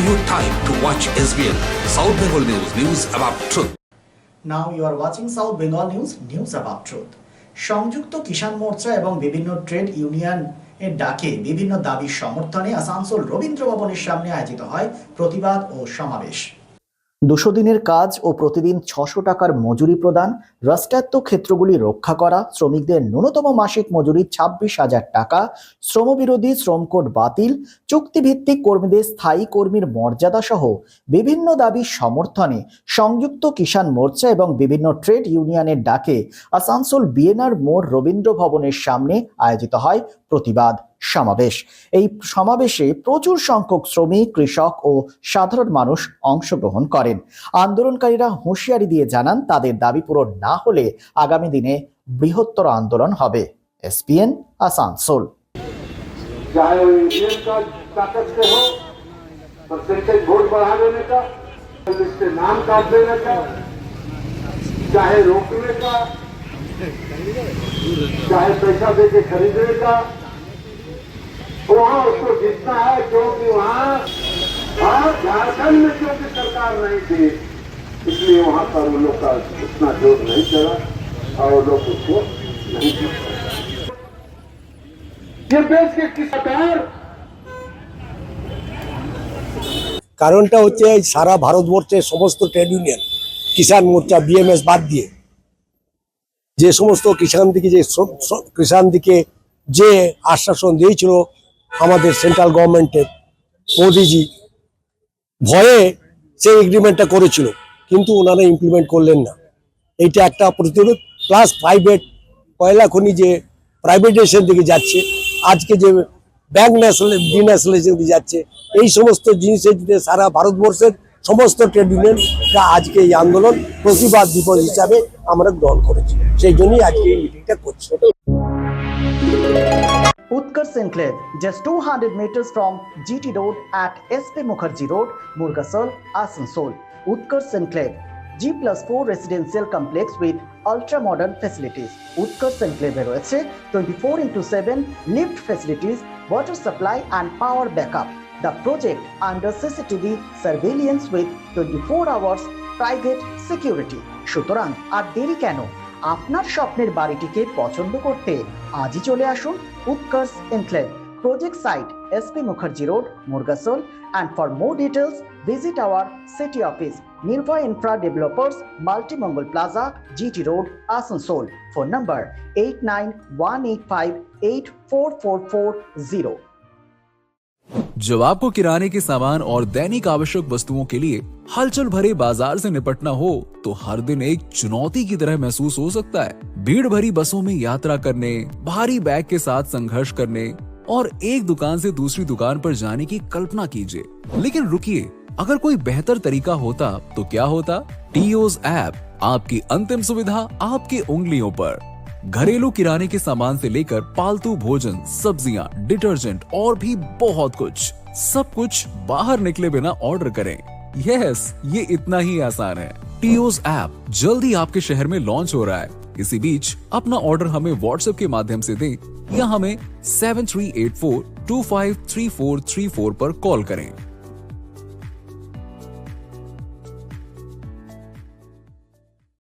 your time to watch SBN South Bengal News, news about truth. Now you are watching South Bengal News, news about truth. সংযুক্ত কিষাণ মোর্চা এবং বিভিন্ন trade union এর ডাকে বিভিন্ন দাবির সমর্থনে আসানসোল রবীন্দ্র ভবনের সামনে আয়োজিত হয় প্রতিবাদ ও সমাবেশ। 200 দিনের কাজ ও প্রতিদিন 600 টাকার মজুরি প্রদান, রাষ্ট্রায়ত্ত ক্ষেত্রগুলি রক্ষা করা, শ্রমিকদের ন্যূনতম মাসিক মজুরি 26,000 টাকা, শ্রমবিরোধী শ্রম কোড বাতিল, চুক্তিভিত্তিক কর্মীদের স্থায়ী কর্মীর মর্যাদা সহ বিভিন্ন দাবির সমর্থনে সংযুক্ত কিষাণ মোর্চা এবং বিভিন্ন ট্রেড ইউনিয়নের ডাকে আসানসোল বিএনআর মোড় রবীন্দ্র ভবনের সামনে আয়োজিত হয় প্রতিবাদ সমাবেশ। এই সমাবেশে প্রচুর সংখ্যক শ্রমিক, কৃষক ও সাধারণ মানুষ অংশগ্রহণ করেন। আন্দোলনকারীরা হুঁশিয়ারি দিয়ে জানান তাদের দাবি পূরণ না হলে আগামী দিনে বৃহত্তর আন্দোলন হবে। এসপিএন আসানসোল। चाहे वो इंडियन का ताकत से हो, परसेंटेज वोट बढ़ा देने का, इससे नाम काट देने का, चाहे रोकने का, चाहे पैसा दे के खरीदने का, वहाँ उसको जीतना है, क्योंकि वहाँ झारखंड में क्योंकि सरकार नहीं थी, इसलिए वहाँ पर उन लोग का उतना जोर नहीं चला और लोग उसको नहीं जीत सके। ये देश के किसान কারণটা হচ্ছে সারা ভারতবর্ষের সমস্ত ট্রেড ইউনিয়ন কিষাণ মোর্চা বিএমএস বাদ দিয়ে যে সমস্ত কিষাণ দিকে যে আশ্বাসন দিয়েছিল আমাদের সেন্ট্রাল গভর্নমেন্টের মোদিজি, ভয়ে সেই এগ্রিমেন্টটা করেছিল, কিন্তু ওনারা ইমপ্লিমেন্ট করলেন না। এইটা একটা প্রতিরোধ, প্লাস প্রাইভেট কয়লা খনি যে প্রাইভেটাইজেশন দিকে যাচ্ছে, আজকে যে ব্যাংক ডিন্যাশনালাইজেশন দিকে যাচ্ছে, এই সমস্ত জিনিসের দিকে সারা ভারতবর্ষের সমস্ত ট্রেড ইউনিয়নরা আজকে এই আন্দোলন প্রতিবাদ দিবস হিসাবে আমরা গ্রহণ করেছি, সেই জন্যই আজকে এই মিটিংটা করছি। Utkarsh Enclave, just 200 meters from GT Road at SP Mukherjee Road, Murgasol, Asansol. Utkarsh Enclave, G+4 residential complex with ultra-modern facilities. Utkarsh Enclave রয়েছে 24/7 lift facilities, water supply and power backup. The project under CCTV surveillance with 24 hours private security. সুতরাং আর দেরি কেন? আপনার স্বপ্নের বাড়িটিকে পছন্দ করতে আজই চলে আসুন Utkarsh enclave, project site SP Mukherjee Road, Murgasol, and for more details visit our city office, Nirvay Infra Developers, Multi-Mongol Plaza, GT Road, Asansol. Phone number 8918584440. जब आपको किराने के सामान और दैनिक आवश्यक वस्तुओं के लिए हलचल भरे बाजार से निपटना हो तो हर दिन एक चुनौती की तरह महसूस हो सकता है। भीड़ भरी बसों में यात्रा करने, भारी बैग के साथ संघर्ष करने और एक दुकान से दूसरी दुकान पर जाने की कल्पना कीजिए। लेकिन रुकिए, अगर कोई बेहतर तरीका होता तो क्या होता? टीओज ऐप, आपकी अंतिम सुविधा आपके उंगलियों पर। घरेलू किराने के सामान से लेकर पालतू भोजन, सब्जियां, डिटर्जेंट और भी बहुत कुछ, सब कुछ बाहर निकले बिना ऑर्डर करें। यस, ये इतना ही आसान है। टीओज ऐप जल्दी आपके शहर में लॉन्च हो रहा है। इसी बीच अपना ऑर्डर हमें व्हाट्सएप के माध्यम से दें या हमें 7384253434 पर कॉल करें।